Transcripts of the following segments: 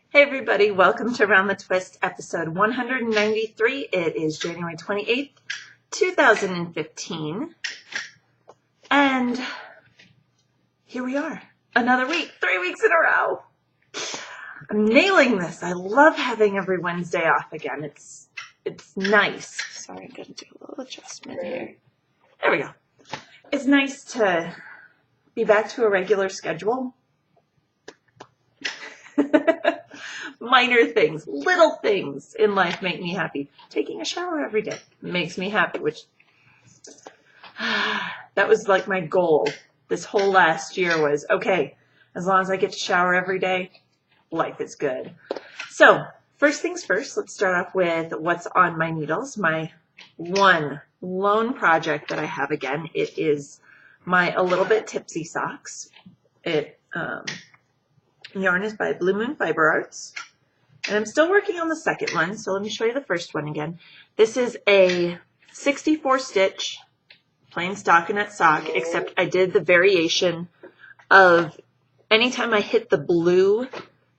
Hey everybody, welcome to Around the Twist, episode 193. It is January 28th, 2015. And here we are, another week, 3 weeks in a row. I'm nailing this. I love having every Wednesday off again. It's nice. Sorry, I'm going to do a little adjustment here. There we go. It's nice to be back to a regular schedule. Minor things, little things in life make me happy. Taking a shower every day makes me happy, which that was like my goal this whole last year was, okay, as long as I get to shower every day, life is good. So first things first, let's start off with what's on my needles. My one lone project that I have again, it is my A Little Bit Tipsy socks. Yarn is by Blue Moon Fiber Arts. And I'm still working on the second one, so let me show you the first one again. This is a 64 stitch plain stockinette sock, except I did the variation of anytime I hit the blue,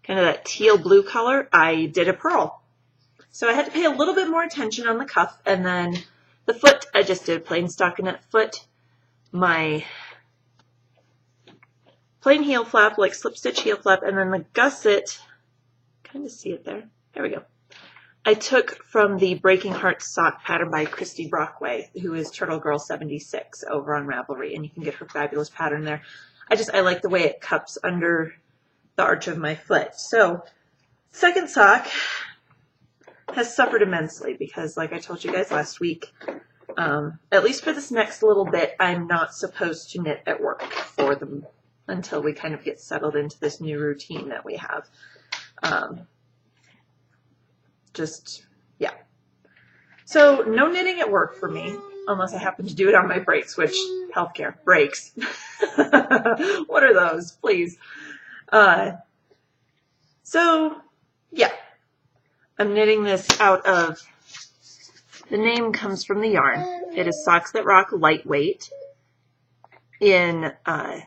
kind of that teal blue color, I did a purl. So I had to pay a little bit more attention on the cuff, and then the foot, I just did plain stockinette foot. My plain heel flap, like slip stitch heel flap, and then the gusset, kind of see it there. There we go. I took from the Breaking Hearts sock pattern by Christy Brockway, who is Turtle Girl 76 over on Ravelry, and you can get her fabulous pattern there. I like the way it cups under the arch of my foot. So, second sock has suffered immensely because, like I told you guys last week, at least for this next little bit, I'm not supposed to knit at work for them until we kind of get settled into this new routine that we have. Yeah. So no knitting at work for me, unless I happen to do it on my breaks, which healthcare breaks. What are those, please? So yeah, I'm knitting this out of, the name comes from the yarn. It is Socks That Rock Lightweight in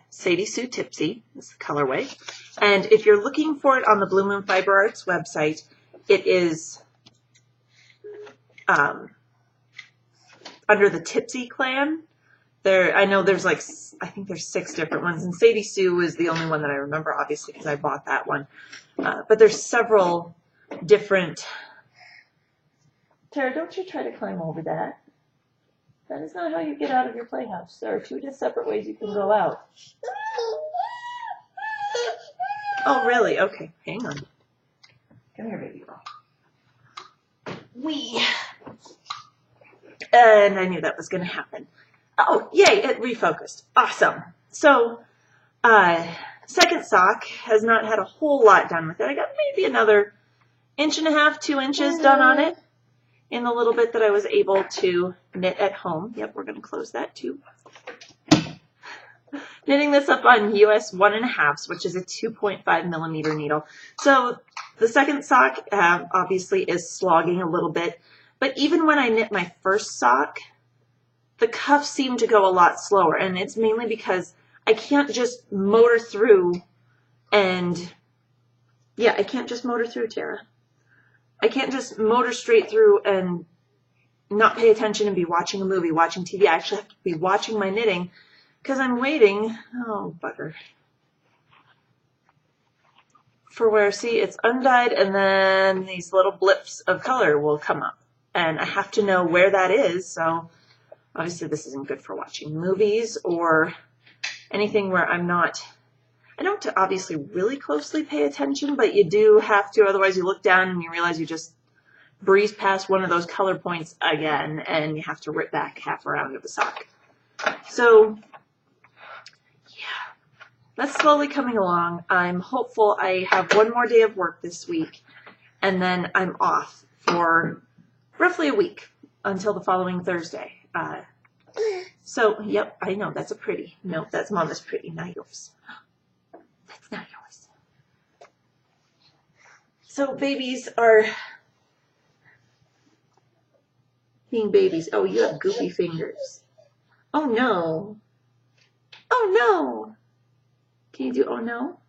Sadie Sue Tipsy, this is the colorway. And if you're looking for it on the Blue Moon Fiber Arts website, it is under the Tipsy clan. I know there's I think there's 6 different ones, and Sadie Sue is the only one that I remember, obviously, because I bought that one. But there's several different. Tara, don't you try to climb over that. That is not how you get out of your playhouse. There are 2 separate ways you can go out. Oh, really? Okay, hang on. Come here, baby girl. Wee. And I knew that was going to happen. Oh, yay, it refocused. Awesome. So, second sock has not had a whole lot done with it. I got maybe another 1.5 to 2 inches done on it in the little bit that I was able to knit at home. Yep, we're going to close that too. Knitting this up on US 1.5, which is a 2.5 millimeter needle. So the second sock obviously is slogging a little bit, but even when I knit my first sock, the cuffs seem to go a lot slower, and it's mainly because I can't just motor through and, yeah, I can't just motor through, Tara. I can't just motor straight through and not pay attention and be watching a movie, watching TV. I actually have to be watching my knitting because I'm waiting, oh bugger, for where, see, it's undyed and then these little blips of color will come up. And I have to know where that is, so obviously this isn't good for watching movies or anything where I don't obviously really closely pay attention, but you do have to, otherwise you look down and you realize you just breeze past one of those color points again, and you have to rip back half around of the sock. So, yeah, that's slowly coming along. I'm hopeful. I have one more day of work this week, and then I'm off for roughly a week until the following Thursday. So, yep, I know, that's a pretty. No, that's Mama's pretty, not yours. That's not yours. So babies are being babies. Oh, you have goofy fingers. Oh no. Oh no. Can you do oh no?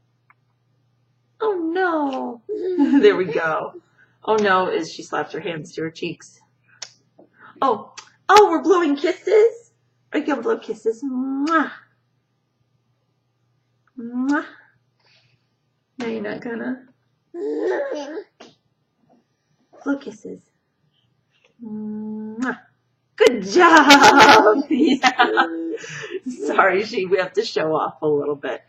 Oh no. There we go. Oh no, as she slaps her hands to her cheeks. Oh, we're blowing kisses. Are you gonna blow kisses? Mwah. Mwah. No, you're not gonna. Blow kisses. Mwah. Good job. Yeah. Sorry, we have to show off a little bit.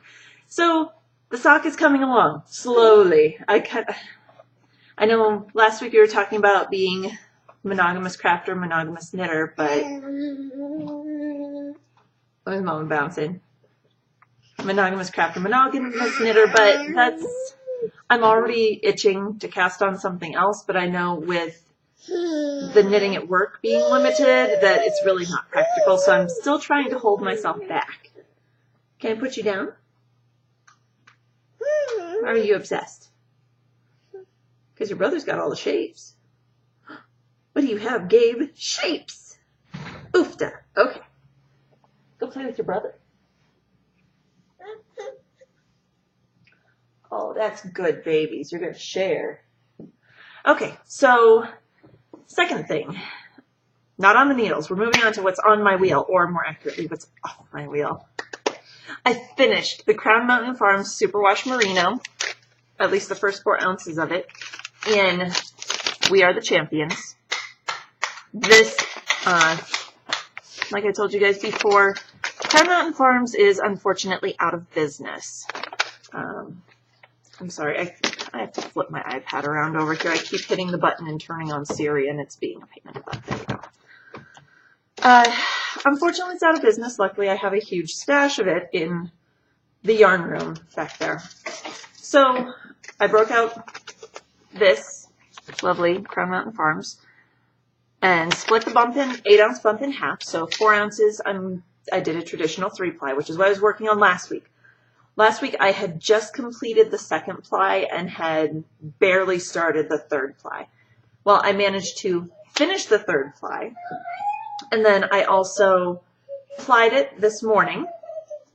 So the sock is coming along slowly. I know last week we were talking about being monogamous crafter, monogamous knitter, but where's Mama bouncing? Monogamous crafter, monogamous knitter, but I'm already itching to cast on something else, but I know with the knitting at work being limited that it's really not practical, so I'm still trying to hold myself back. Can I put you down? Or are you obsessed? Because your brother's got all the shapes. What do you have, Gabe? Shapes! Oofda. Okay. Go play with your brother. Oh, that's good, babies. You're going to share. Okay, so second thing. Not on the needles. We're moving on to what's on my wheel, or more accurately, what's off my wheel. I finished the Crown Mountain Farms Superwash Merino, at least the first 4 ounces of it, in We Are the Champions. This, like I told you guys before, Crown Mountain Farms is unfortunately out of business. I'm sorry, I have to flip my iPad around over here. I keep hitting the button and turning on Siri, and it's being a pain in the butt. There we go. Unfortunately, it's out of business. Luckily, I have a huge stash of it in the yarn room back there. So I broke out this lovely Crown Mountain Farms and split the 8-ounce bump in half. So 4 ounces, I did a traditional 3-ply, which is what I was working on last week. Last week, I had just completed the 2nd ply and had barely started the 3rd ply. Well, I managed to finish the 3rd ply, and then I also plied it this morning,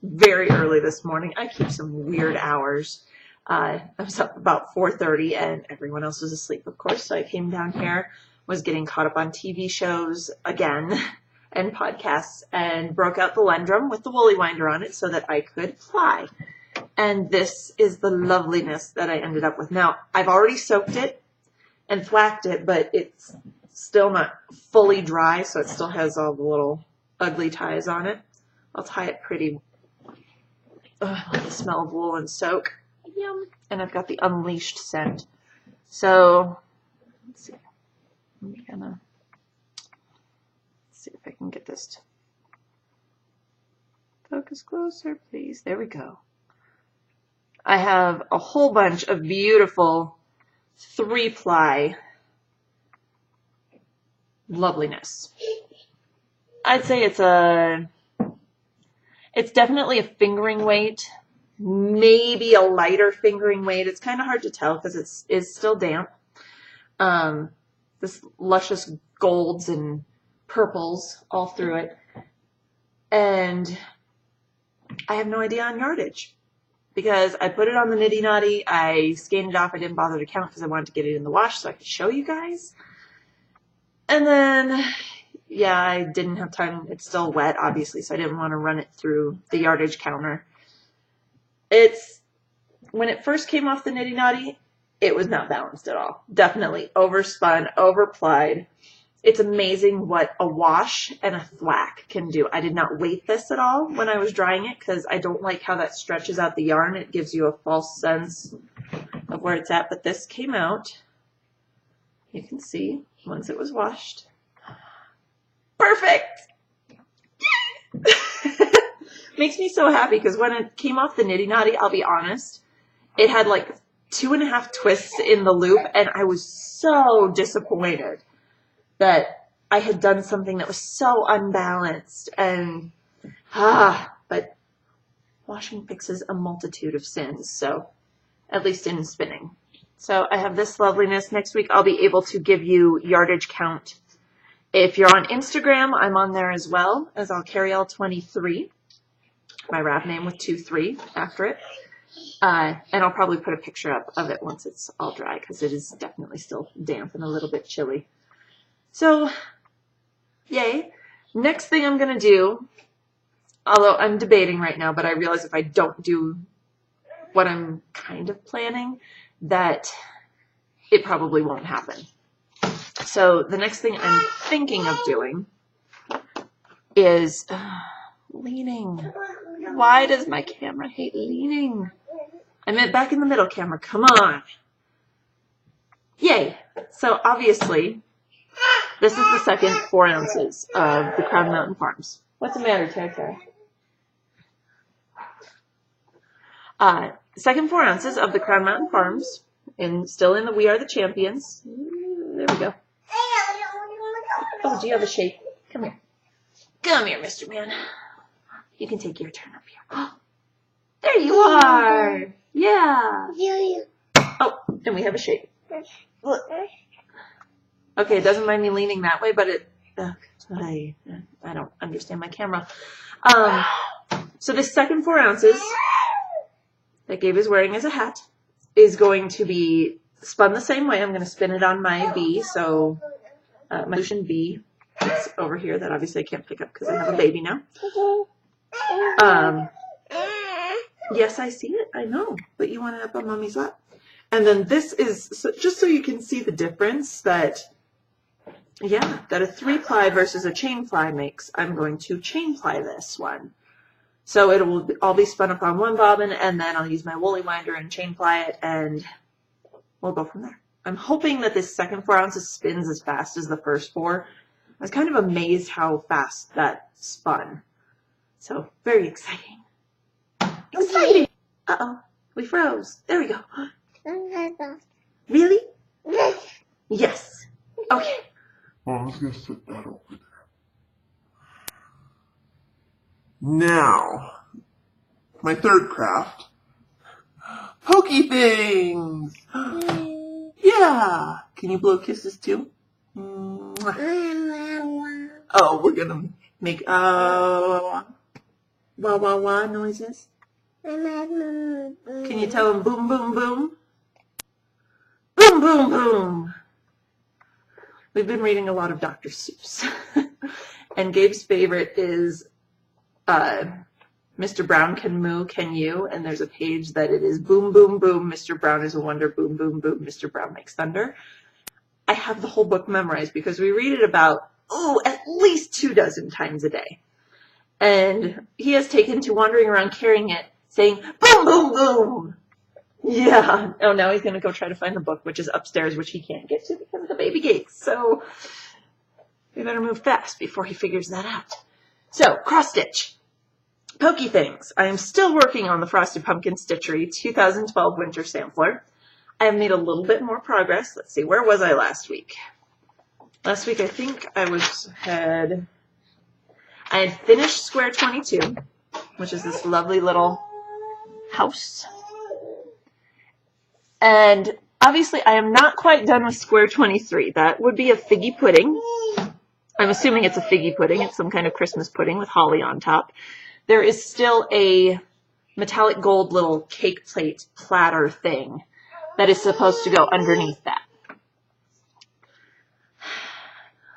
very early this morning. I keep some weird hours. I was up about 4:30, and everyone else was asleep, of course, so I came down here, was getting caught up on TV shows again and podcasts, and broke out the Lendrum with the woolly winder on it so that I could ply. And this is the loveliness that I ended up with. Now, I've already soaked it and thwacked it, but it's still not fully dry, so it still has all the little ugly ties on it. I'll tie it pretty. I love the smell of wool and soak. Yum. And I've got the Unleashed scent. So, let's see. I'm gonna see if I can get this to focus closer, please. There we go. I have a whole bunch of beautiful 3-ply loveliness. I'd say it's definitely a fingering weight, maybe a lighter fingering weight. It's kind of hard to tell because it's still damp. This luscious golds and purples all through it. And I have no idea on yardage because I put it on the Nitty Notty. I scanned it off. I didn't bother to count because I wanted to get it in the wash so I could show you guys. And then, yeah, I didn't have time. It's still wet, obviously, so I didn't want to run it through the yardage counter. When it first came off the Nitty Notty, it was not balanced at all. Definitely overspun, overplied. It's amazing what a wash and a thwack can do. I did not weight this at all when I was drying it because I don't like how that stretches out the yarn. It gives you a false sense of where it's at. But this came out, you can see, once it was washed. Perfect! Makes me so happy because when it came off the Nitty Notty, I'll be honest, it had like 2.5 twists in the loop, and I was so disappointed that I had done something that was so unbalanced. And but washing fixes a multitude of sins, so at least in spinning. So I have this loveliness. Next week I'll be able to give you yardage count. If you're on Instagram, I'm on there as well, as I'll carry all 23. My rap name with 23 after it. And I'll probably put a picture up of it once it's all dry because it is definitely still damp and a little bit chilly. So, yay. Next thing I'm going to do, although I'm debating right now, but I realize if I don't do what I'm kind of planning, that it probably won't happen. So the next thing I'm thinking of doing is leaning. Why does my camera hate leaning? I meant back in the middle camera. Come on. Yay. So obviously, this is the second 4 ounces of the Crown Mountain Farms. What's the matter, Tara? Second 4 ounces of the Crown Mountain Farms, and still in the We Are the Champions. There we go. Oh, do you have a shake? Come here. Come here, Mr. Man. You can take your turn up here. There you are. Yeah. Oh, and we have a shake. Okay, it doesn't mind me leaning that way, but I don't understand my camera. So this second 4 ounces that Gabe is wearing as a hat is going to be spun the same way. I'm going to spin it on my B, so my solution B is over here that obviously I can't pick up because I have a baby now. Yes, I see it. I know, but you want it up on Mommy's lap. And then this is, just so you can see the difference that, yeah, that a 3-ply versus a chain ply makes. I'm going to chain ply this one. So it will all be spun up on one bobbin, and then I'll use my woolly winder and chain ply it, and we'll go from there. I'm hoping that this second 4 ounces spins as fast as the first 4. I was kind of amazed how fast that spun. So, very exciting. Exciting! Uh-oh, we froze. There we go. Really? Yes. Okay. Well, I was going to set that over there. Now, my third craft. Pokey things! Yeah! Can you blow kisses too? Oh, we're going to make wah wah wah noises. Can you tell them boom boom boom? Boom boom boom! We've been reading a lot of Dr. Seuss. And Gabe's favorite is Mr. Brown Can Moo, Can You? And there's a page that it is boom boom boom, Mr. Brown is a wonder, boom boom boom, Mr. Brown makes thunder. I have the whole book memorized because we read it about, at least 24 times a day. And he has taken to wandering around carrying it, saying, boom, boom, boom. Yeah. Oh, now he's going to go try to find the book, which is upstairs, which he can't get to because of the baby gates. So we better move fast before he figures that out. So, cross stitch. Pokey things. I am still working on the Frosted Pumpkin Stitchery 2012 Winter Sampler. I have made a little bit more progress. Let's see, where was I last week? Last week I think I had finished square 22, which is this lovely little house. And obviously I am not quite done with square 23. That would be a figgy pudding. I'm assuming it's a figgy pudding. It's some kind of Christmas pudding with holly on top. There is still a metallic gold little cake plate platter thing that is supposed to go underneath that.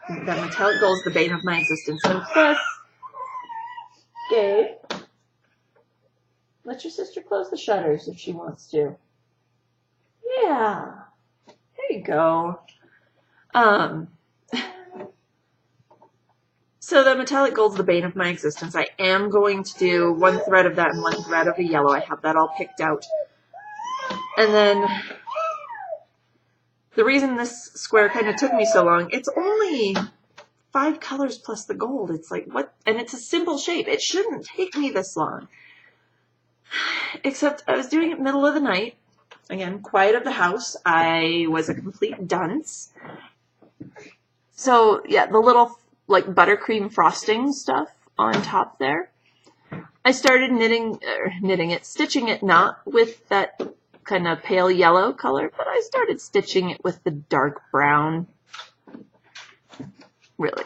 The metallic gold is the bane of my existence. And plus, Gabe, let your sister close the shutters if she wants to. Yeah. There you go. So the metallic gold is the bane of my existence. I am going to do one thread of that and one thread of the yellow. I have that all picked out. And then the reason this square kind of took me so long, it's only 5 colors plus the gold. It's like, what? And it's a simple shape. It shouldn't take me this long. Except I was doing it middle of the night. Again, quiet of the house. I was a complete dunce. So, yeah, the little, like, buttercream frosting stuff on top there. I started stitching it not with that kind of pale yellow color, but I started stitching it with the dark brown. Really.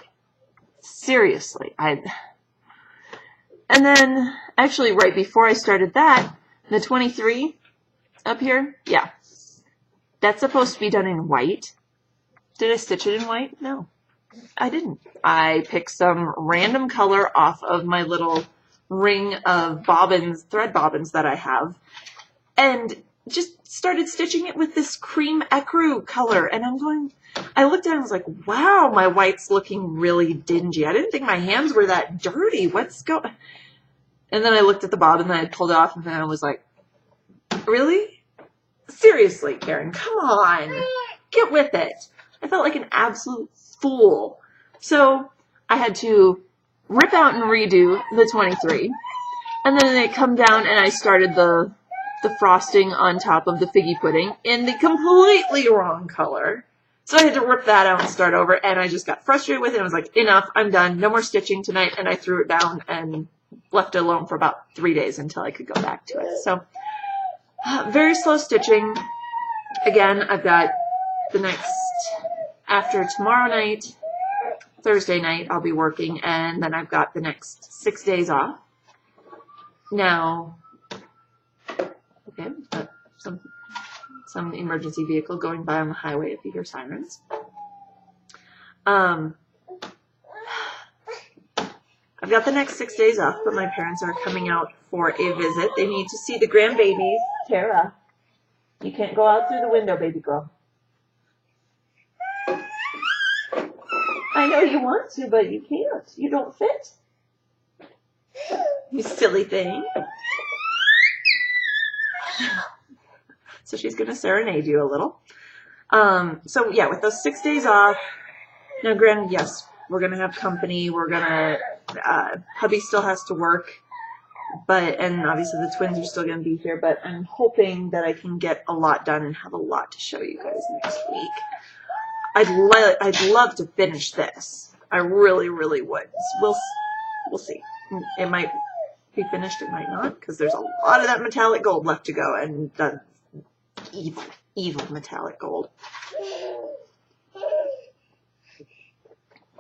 Seriously. And then, actually, right before I started that, The 23 up here, yeah. That's supposed to be done in white. Did I stitch it in white? No, I didn't. I picked some random color off of my little ring of bobbins, thread bobbins that I have, and just started stitching it with this cream ecru color. And I looked at it and was like, wow, my white's looking really dingy. I didn't think my hands were that dirty. What's going? And then I looked at the bobbin that I pulled off, and then I was like, really? Seriously, Karen, come on. Get with it. I felt like an absolute fool. So I had to rip out and redo the 23. And then I come down and I started the frosting on top of the figgy pudding in the completely wrong color. So I had to rip that out and start over, and I just got frustrated with it. I was like, enough, I'm done. No more stitching tonight. And I threw it down and left it alone for about 3 days until I could go back to it. So very slow stitching. Again, I've got the next, after tomorrow night, Thursday night, I'll be working, and then I've got the next 6 days off. Now, okay, some emergency vehicle going by on the highway if you hear sirens. I've got the next 6 days off, but my parents are coming out for a visit. They need to see the grandbabies. Tara, you can't go out through the window, baby girl. I know you want to, but you can't. You don't fit. You silly thing. So she's going to serenade you a little. So yeah, with those 6 days off, now granted, yes, we're going to have company. We're going to, hubby still has to work, and obviously the twins are still going to be here, but I'm hoping that I can get a lot done and have a lot to show you guys next week. I'd love to finish this. I really, really would. We'll see. It might be finished, it might not, because there's a lot of that metallic gold left to go, and the evil metallic gold.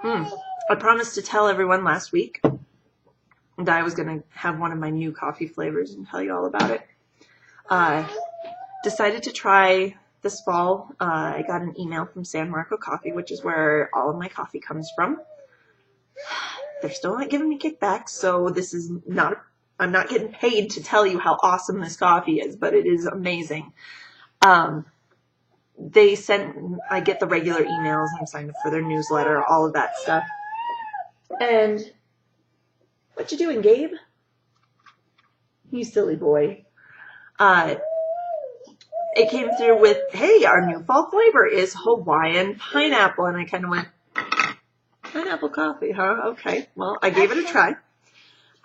I promised to tell everyone last week that I was going to have one of my new coffee flavors and tell you all about it. Decided to try this fall. I got an email from San Marco Coffee, which is where all of my coffee comes from. They're still not giving me kickbacks, so this is not, I'm not getting paid to tell you how awesome this coffee is, but it is amazing. I get the regular emails, I'm signed up for their newsletter, all of that stuff. And what you doing, Gabe? You silly boy. It came through with, hey, our new fall flavor is Hawaiian pineapple. And I kind of went, pineapple coffee, huh? Okay. Well, I gave it a try.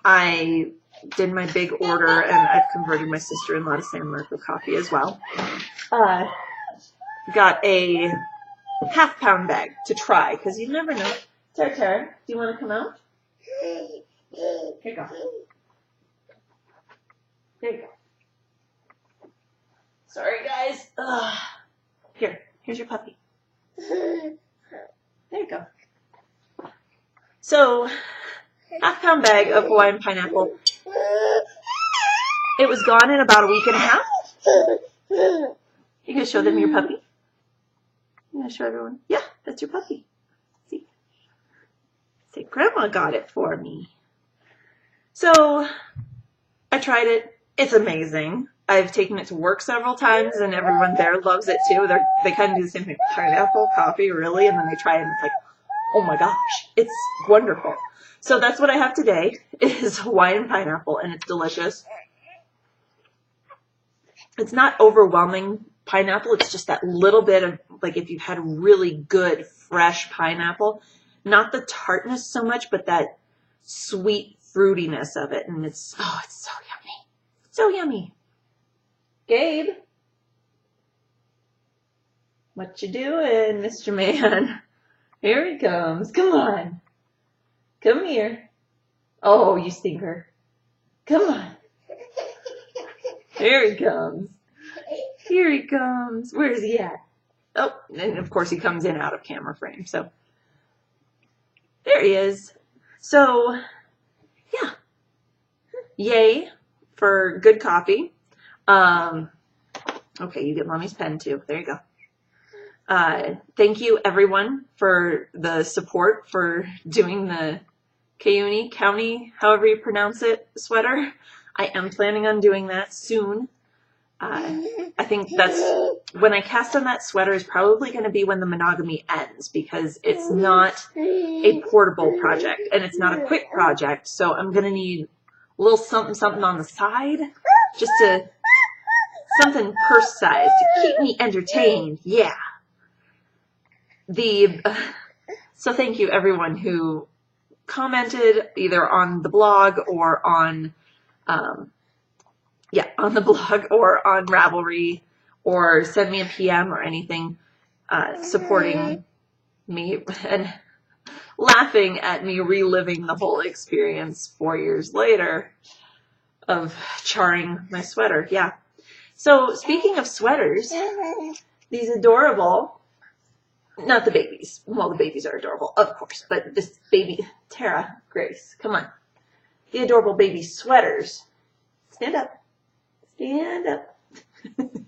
I did my big order, and I've converted my sister-in-law to San Marco Coffee as well. Got a half-pound bag to try, because you never know. Tara, do you want to come out? Here you go. There you go. Sorry, guys. Here's your puppy. There you go. So, half-pound bag of Hawaiian pineapple. It was gone in about a week and a half. You gonna show them your puppy? You gonna show everyone? Yeah, that's your puppy. See? Say, Grandma got it for me. So, I tried it. It's amazing. I've taken it to work several times, and everyone there loves it too. They kind of do the same thing. Pineapple coffee, really? And then they try it, and it's like, oh my gosh, it's wonderful. So that's what I have today, is Hawaiian pineapple, and it's delicious. It's not overwhelming pineapple. It's just that little bit of, like, if you've had really good, fresh pineapple, not the tartness so much, but that sweet fruitiness of it. And it's so yummy. So yummy. Gabe, what you doing, Mr. Man? Here he comes. Come on. Come here. Oh, you stinker. Come on. Here he comes. Here he comes. Where is he at? Oh, and of course he comes in out of camera frame. So there he is. So yeah. Yay for good coffee. Okay, you get mommy's pen too. There you go. Thank you everyone for the support for doing the cuteness, county, however you pronounce it, sweater. I am planning on doing that soon. I think that's when I cast on that sweater is probably going to be when the monogamy ends, because it's not a portable project and it's not a quick project. So I'm going to need a little something, something on the side, just to something purse size to keep me entertained. Yeah. So thank you everyone who commented either on the blog or on on the blog or on Ravelry, or send me a PM or anything, supporting me and laughing at me reliving the whole experience 4 years later of charring my sweater. Yeah. So speaking of sweaters, these adorable, not the babies. Well, the babies are adorable, of course, but this baby, Tara, Grace, come on. The adorable baby sweaters. Stand up. Stand up.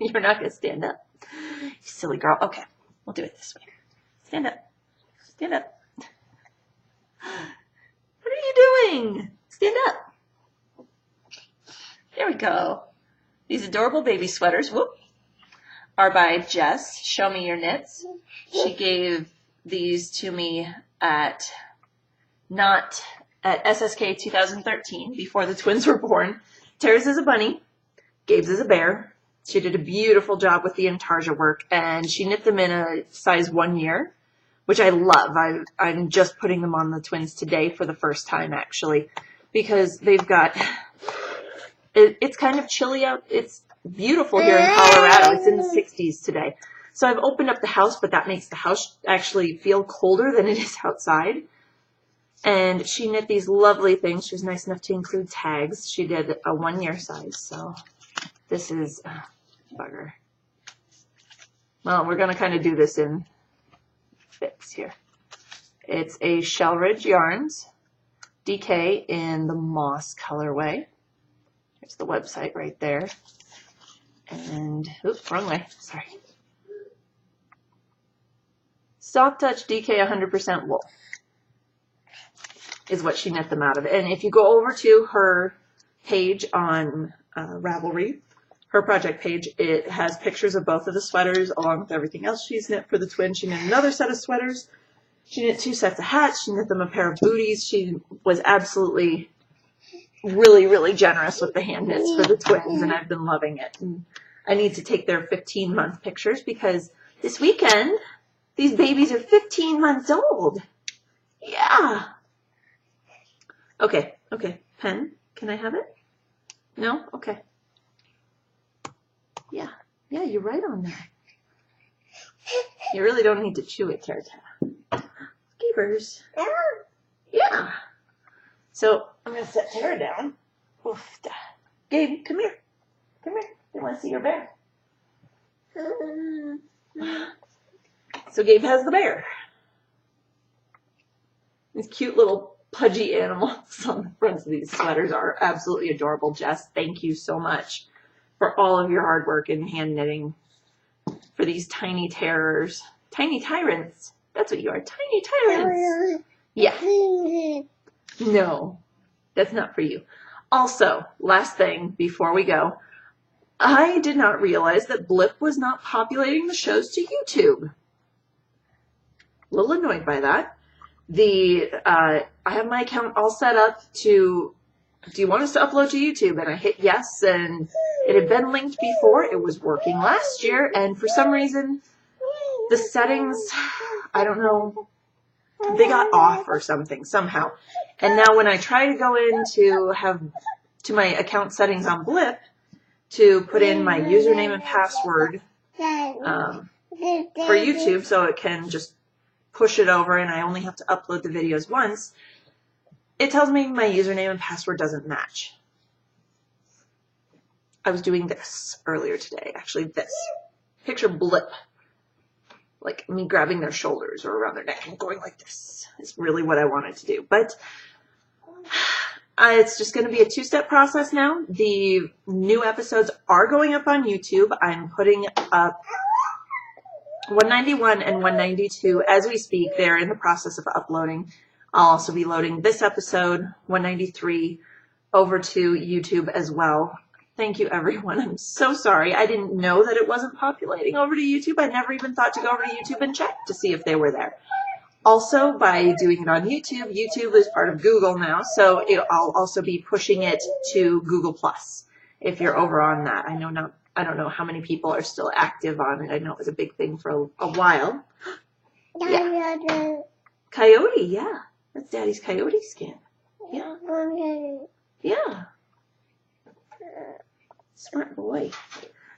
You're not going to stand up. You silly girl. Okay, we'll do it this way. Stand up. Stand up. What are you doing? Stand up. There we go. These adorable baby sweaters, whoop, are by Jess. Show Me Your Knits. She gave these to me not at SSK 2013, before the twins were born. Tara's is a bunny. Gabe's is a bear. She did a beautiful job with the intarsia work, and she knit them in a size 1 year, which I love. I'm just putting them on the twins today for the first time, actually, because they've got, it's kind of chilly out. It's beautiful here in Colorado. It's in the 60s today. So I've opened up the house, but that makes the house actually feel colder than it is outside. And she knit these lovely things. She was nice enough to include tags. She did a 1 year size, so this is bugger. Well, we're going to kind of do this in bits here. It's a Shellridge Yarns DK in the moss colorway. There's the website right there. And, oops, wrong way, sorry. Soft Touch DK 100% wool is what she knit them out of. And if you go over to her page on Ravelry, her project page, it has pictures of both of the sweaters along with everything else she's knit for the twins. She knit another set of sweaters. She knit 2 sets of hats. She knit them a pair of booties. She was absolutely really, really generous with the hand knits for the twins, and I've been loving it. And I need to take their 15-month pictures because this weekend, these babies are 15 months old. Yeah. Okay, pen, can I have it? No? Okay. Yeah, you're right on there. You really don't need to chew it, Tara. Keepers. Yeah. So I'm going to set Tara down. Oof. Gabe, come here. Come here. You want to see your bear? So Gabe has the bear. These cute little pudgy animals on the fronts of these sweaters are absolutely adorable. Jess, thank you so much for all of your hard work in hand knitting for these tiny terrors. Tiny tyrants. That's what you are. Tiny tyrants. Yeah. No, that's not for you. Also, last thing before we go, I did not realize that Blip was not populating the shows to YouTube. A little annoyed by that. I have my account all set up to, do you want us to upload to YouTube? And I hit yes, and it had been linked before. It was working last year, and for some reason, the settings, I don't know, they got off or something, somehow. And now when I try to go in to my account settings on Blip to put in my username and password for YouTube so it can just push it over and I only have to upload the videos once, it tells me my username and password doesn't match. I was doing this earlier today, actually this. Picture Blip, like me grabbing their shoulders or around their neck and going like this. Is really what I wanted to do. But It's just going to be a 2-step process now. The new episodes are going up on YouTube. I'm putting up 191 and 192 as we speak. They're in the process of uploading. I'll also be loading this episode, 193, over to YouTube as well. Thank you, everyone. I'm so sorry. I didn't know that it wasn't populating over to YouTube. I never even thought to go over to YouTube and check to see if they were there. Also, by doing it on YouTube, YouTube is part of Google now, so I'll also be pushing it to Google+, if you're over on that. I don't know how many people are still active on it. I know it was a big thing for a while. Yeah. Coyote, yeah. That's Daddy's coyote skin. Yeah. Yeah. Smart boy.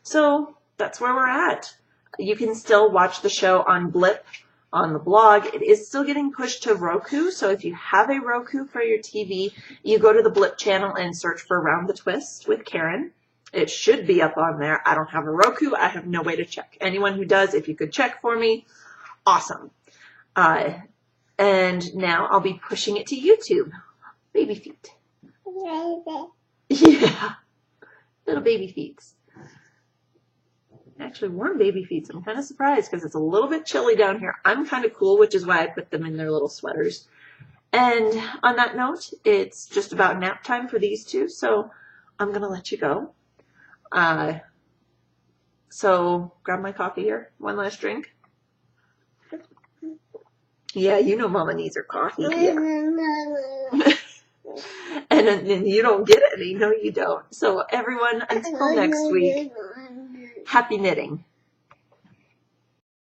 So that's where we're at. You can still watch the show on Blip on the blog. It is still getting pushed to Roku, so if you have a Roku for your TV, you go to the Blip channel and search for Around the Twist with Karen. It should be up on there. I don't have a Roku. I have no way to check. Anyone who does, if you could check for me, awesome. And now I'll be pushing it to YouTube. Baby feet. Yeah. Little baby feet. Actually, warm baby feet. I'm kind of surprised because it's a little bit chilly down here. I'm kind of cool, which is why I put them in their little sweaters. And on that note, it's just about nap time for these two, so I'm going to let you go. So grab my coffee here. One last drink. Yeah, you know Mama needs her coffee. Yeah. And then you don't get any. No, you don't. So everyone, until next week, happy knitting.